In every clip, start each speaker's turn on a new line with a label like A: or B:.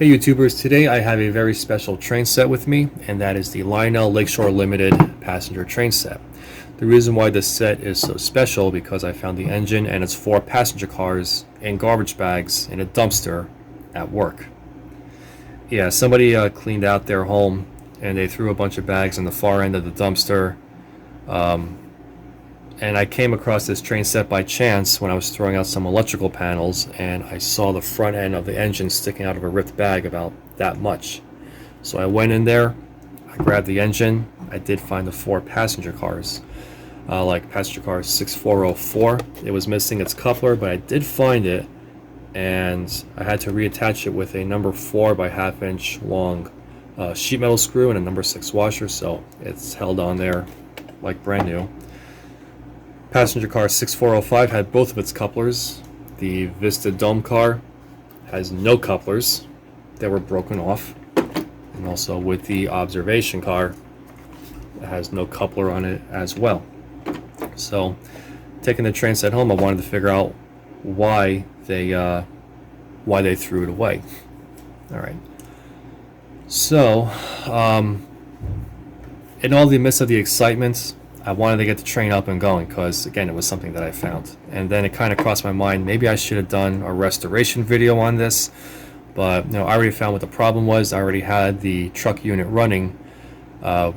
A: Hey YouTubers, today I have a very special train set with me, and that is the Lionel Lakeshore Limited passenger train set. The reason why this set is so special because I found the engine and its 4 passenger cars in garbage bags in a dumpster at work. Yeah, somebody cleaned out their home and they threw a bunch of bags in the far end of the dumpster. And I came across this train set by chance when I was throwing out some electrical panels, and I saw the front end of the engine sticking out of a ripped bag about that much. So I went in there, I grabbed the engine. I did find the 4 passenger cars, like passenger car 6404. It was missing its coupler, but I did find it, and I had to reattach it with a number 4 by 1/2 inch long sheet metal screw and a number 6 washer, so it's held on there like brand new. Passenger car 6405 had both of its couplers. The Vista Dome car has no couplers that were broken off. And also with the observation car, it has no coupler on it as well. So taking the train set home, I wanted to figure out why they threw it away. All right. So in all the midst of the excitement, I wanted to get the train up and going because, again, it was something that I found. And then it kind of crossed my mind, maybe I should have done a restoration video on this. But, I already found what the problem was. I already had the truck unit running at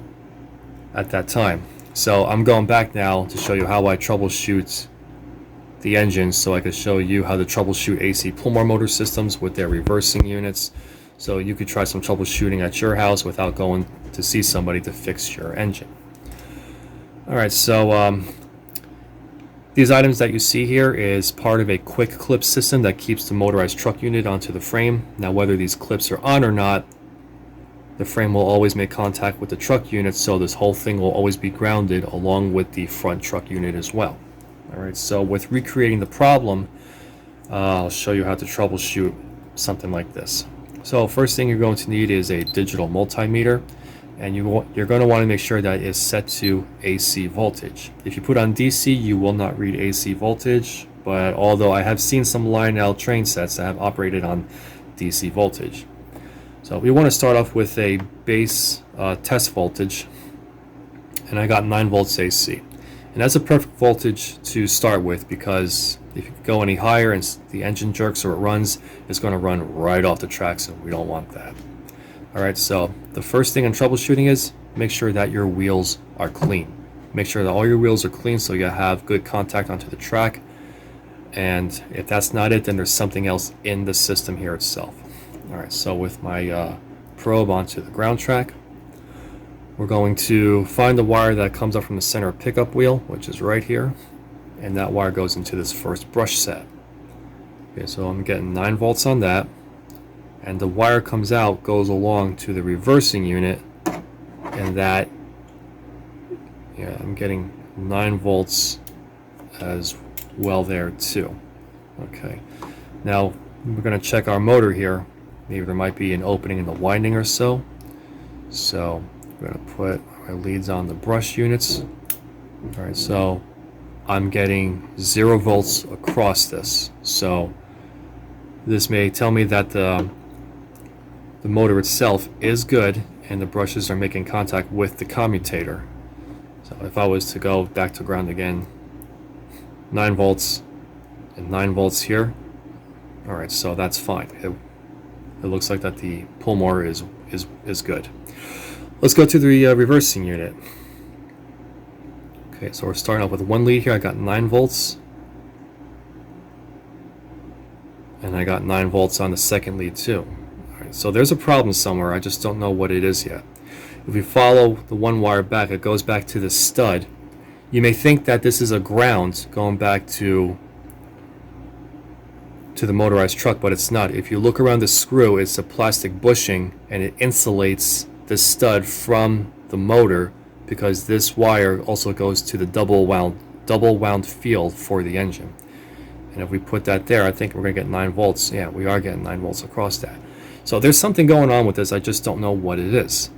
A: that time. So I'm going back now to show you how I troubleshoot the engine, so I could show you how to troubleshoot AC Pullmore motor systems with their reversing units. So you could try some troubleshooting at your house without going to see somebody to fix your engine. Alright, so these items that you see here is part of a quick clip system that keeps the motorized truck unit onto the frame. Now, whether these clips are on or not, the frame will always make contact with the truck unit, so this whole thing will always be grounded along with the front truck unit as well. Alright, so with recreating the problem, I'll show you how to troubleshoot something like this. So first thing you're going to need is a digital multimeter. And you're going to want to make sure that it's set to AC voltage. If you put on DC, you will not read AC voltage, but although I have seen some Lionel train sets that have operated on DC voltage. So we want to start off with a base test voltage, and I got 9 volts AC. And that's a perfect voltage to start with, because if you go any higher and the engine jerks or it runs, it's going to run right off the tracks, and we don't want that. Alright, so the first thing in troubleshooting is make sure that your wheels are clean. Make sure that all your wheels are clean so you have good contact onto the track. And if that's not it, then there's something else in the system here itself. Alright, so with my probe onto the ground track, we're going to find the wire that comes up from the center pickup wheel, which is right here. And that wire goes into this first brush set. Okay, so I'm getting 9 volts on that. And the wire comes out, goes along to the reversing unit, and that, yeah, I'm getting 9 volts as well there too. Okay, now we're going to check our motor here. Maybe there might be an opening in the winding or so. So we're going to put our leads on the brush units. Alright, so I'm getting 0 volts across this. So this may tell me that the motor itself is good and the brushes are making contact with the commutator. So if I was to go back to ground again, 9 volts and 9 volts here. Alright, so that's fine. It looks like that the Pullmore is good. Let's go to the reversing unit. Okay, so we're starting off with 1 lead here. I got 9 volts. And I got 9 volts on the second lead too. So there's a problem somewhere, I just don't know what it is yet. If we follow the 1 wire back, it goes back to the stud. You may think that this is a ground going back to the motorized truck, but it's not. If you look around the screw, it's a plastic bushing, and it insulates the stud from the motor, because this wire also goes to the double wound field for the engine. And if we put that there, I think we're going to get 9 volts. Yeah, we are getting 9 volts across that. So there's something going on with this, I just don't know what it is.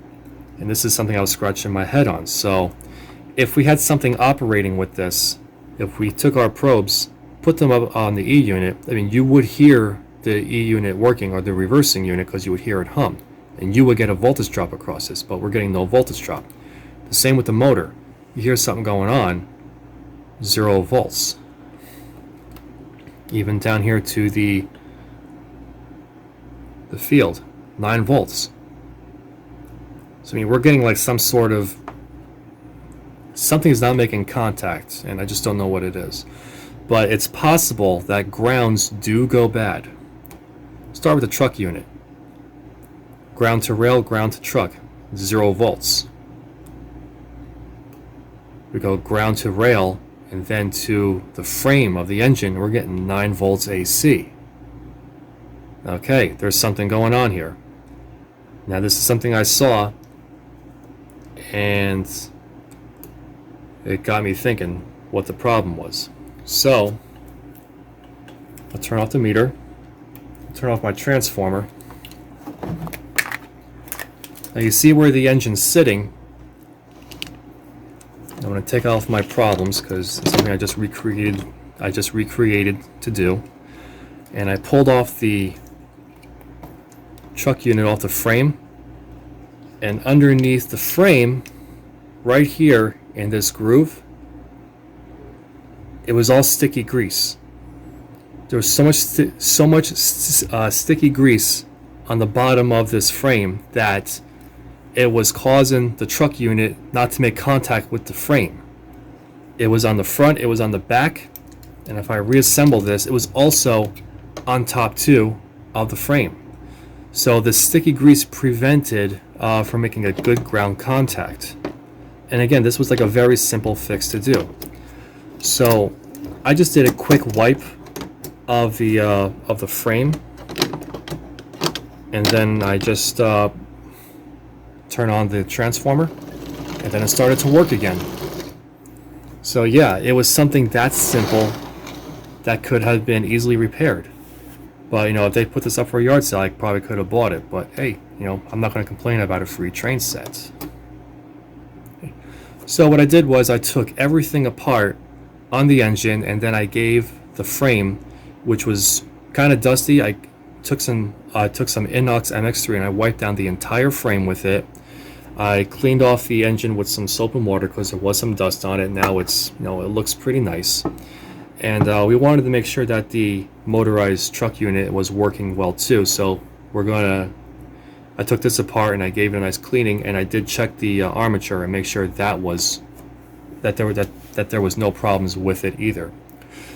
A: And this is something I was scratching my head on. So if we had something operating with this, if we took our probes, put them up on the E unit, I mean, you would hear the E unit working, or the reversing unit, because you would hear it hum, and you would get a voltage drop across this, but we're getting no voltage drop. The same with the motor. You hear something going on, 0 volts. Even down here to the field, 9 volts. So I mean, we're getting like some sort of, something's not making contact, and I just don't know what it is. But it's possible that grounds do go bad. Start with the truck unit. Ground to rail, ground to truck, 0 volts. We go ground to rail, and then to the frame of the engine, we're getting 9 volts AC. Okay, there's something going on here. Now this is something I saw, and it got me thinking what the problem was. So, I'll turn off the meter, turn off my transformer. Now you see where the engine's sitting. I'm going to take off my problems because it's something I just recreated to do. And I pulled off the truck unit off the frame, and underneath the frame, right here in this groove, it was all sticky grease. There was so much sticky grease on the bottom of this frame that it was causing the truck unit not to make contact with the frame. It was on the front, it was on the back, and if I reassemble this, it was also on top too of the frame. So the sticky grease prevented from making a good ground contact. And again, this was like a very simple fix to do. So I just did a quick wipe of the frame, and then I just turn on the transformer, and then it started to work again. So yeah, it was something that simple that could have been easily repaired. But you know, if they put this up for a yard sale, I probably could have bought it. But hey, you know, I'm not going to complain about a free train set. So what I did was I took everything apart on the engine, and then I gave the frame, which was kind of dusty, I took some Inox MX3 and I wiped down the entire frame with it. I cleaned off the engine with some soap and water because there was some dust on it. Now it's, you know, it looks pretty nice. And we wanted to make sure that the motorized truck unit was working well too. So I took this apart and I gave it a nice cleaning, and I did check the armature and make sure that there was no problems with it either.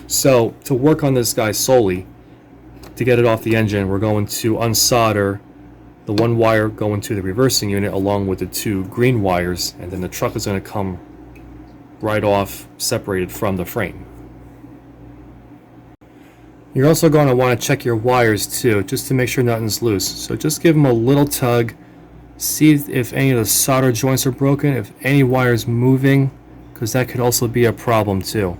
A: So to work on this guy solely, to get it off the engine, we're going to unsolder the one wire going to the reversing unit along with the 2 green wires, and then the truck is going to come right off separated from the frame. You're also going to want to check your wires too, just to make sure nothing's loose. So just give them a little tug, see if any of the solder joints are broken, if any wire's moving, because that could also be a problem too.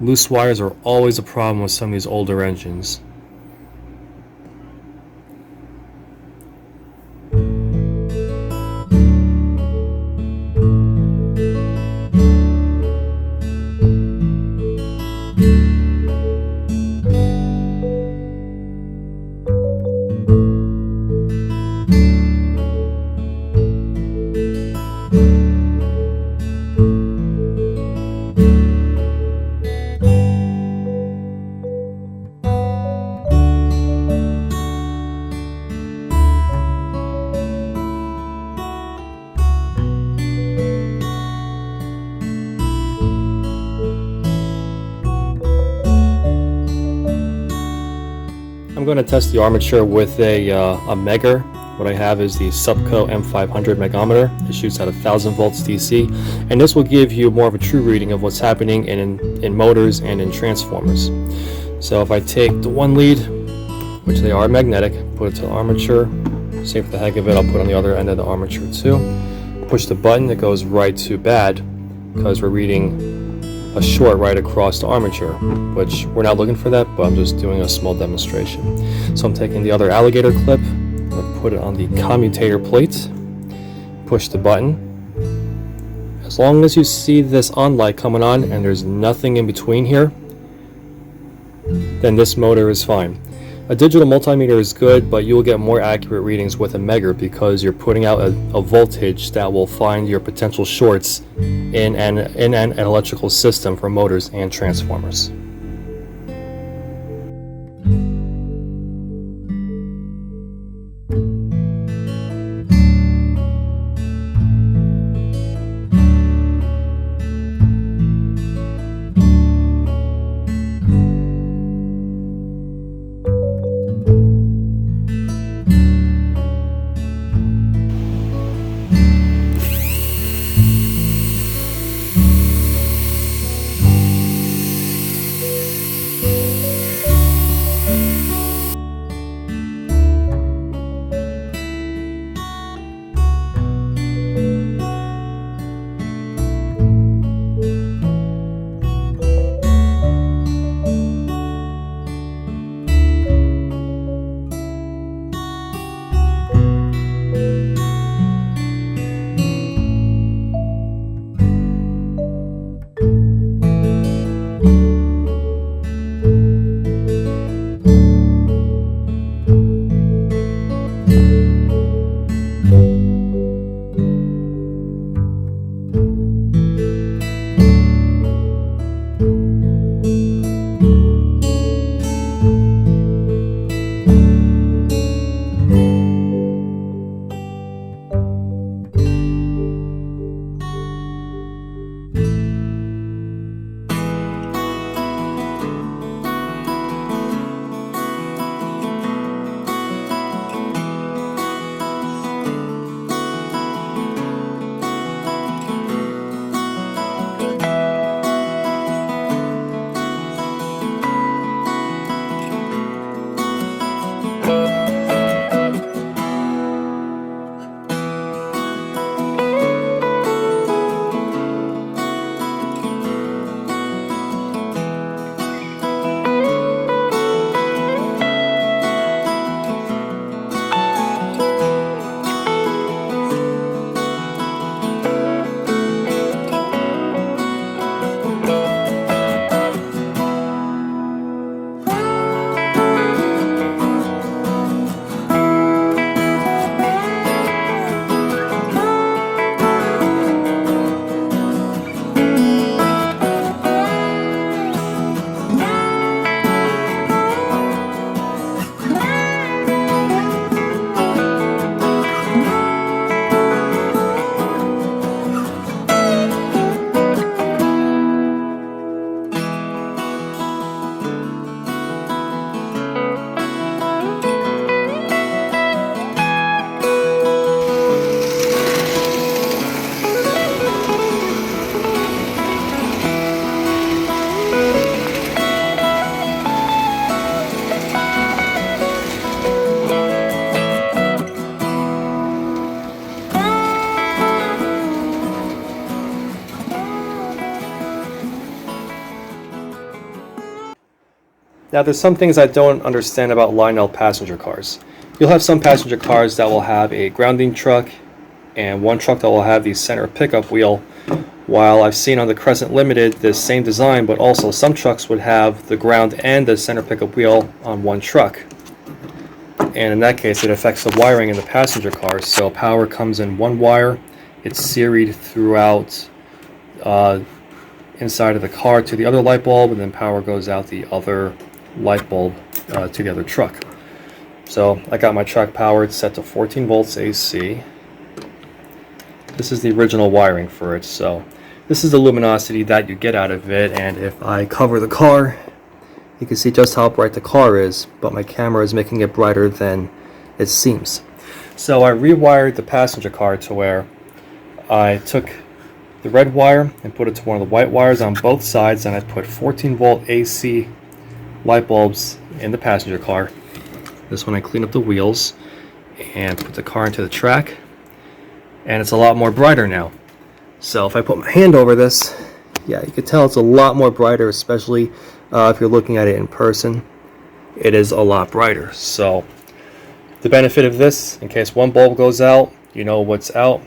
A: Loose wires are always a problem with some of these older engines. I'm going to test the armature with a megger. What I have is the Subco M500 megohmmeter. It shoots at 1000 volts DC, and this will give you more of a true reading of what's happening in motors and in transformers. So if I take the one lead, which they are magnetic, put it to the armature, see for the heck of it, I'll put it on the other end of the armature too. Push the button, it goes right to bad, because we're reading a short right across the armature, which we're not looking for that, but I'm just doing a small demonstration. So I'm taking the other alligator clip, I'm going to put it on the commutator plate, push the button. As long as you see this on light coming on and there's nothing in between here, then this motor is fine. A digital multimeter is good, but you will get more accurate readings with a megger because you're putting out a voltage that will find your potential shorts in an electrical system for motors and transformers. Now there's some things I don't understand about Lionel passenger cars. You'll have some passenger cars that will have a grounding truck and one truck that will have the center pickup wheel, while I've seen on the Crescent Limited this same design, but also some trucks would have the ground and the center pickup wheel on one truck. And in that case it affects the wiring in the passenger cars. So power comes in one wire, it's seried throughout inside of the car to the other light bulb, and then power goes out the other light bulb to the other truck. So I got my truck powered set to 14 volts AC. This is the original wiring for it, so this is the luminosity that you get out of it, and if I cover the car you can see just how bright the car is, but my camera is making it brighter than it seems. So I rewired the passenger car to where I took the red wire and put it to one of the white wires on both sides, and I put 14 volt AC light bulbs in the passenger car. This one I cleaned up the wheels and put the car into the track, and it's a lot more brighter now. So if I put my hand over this, yeah, you can tell it's a lot more brighter, especially if you're looking at it in person. It is a lot brighter. So the benefit of this, in case one bulb goes out, you know what's out.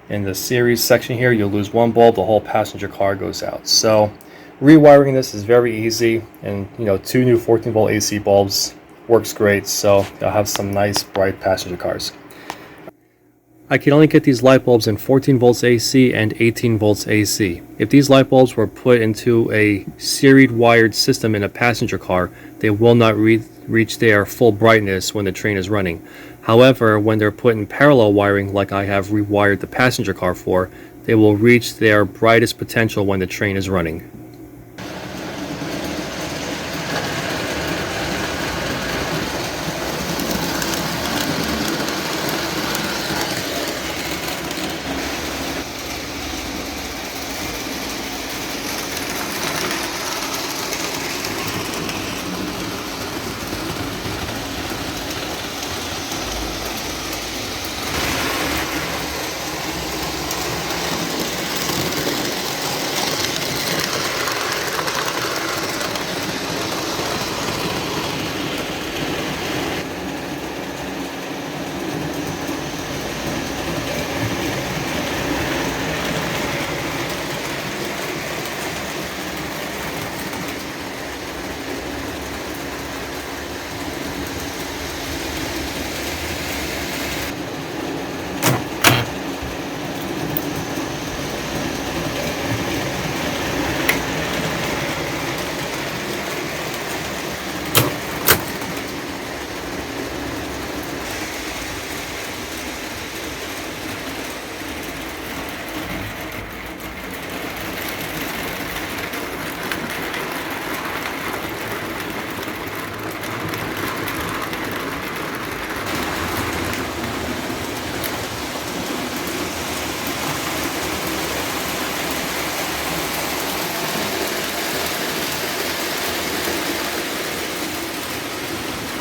A: In the series section here, you'll lose one bulb, the whole passenger car goes out. So rewiring this is very easy, and 2 new 14 volt AC bulbs works great, so they'll have some nice bright passenger cars. I can only get these light bulbs in 14 volts AC and 18 volts AC. If these light bulbs were put into a serial wired system in a passenger car, they will not reach their full brightness when the train is running. However, when they're put in parallel wiring like I have rewired the passenger car for, they will reach their brightest potential when the train is running.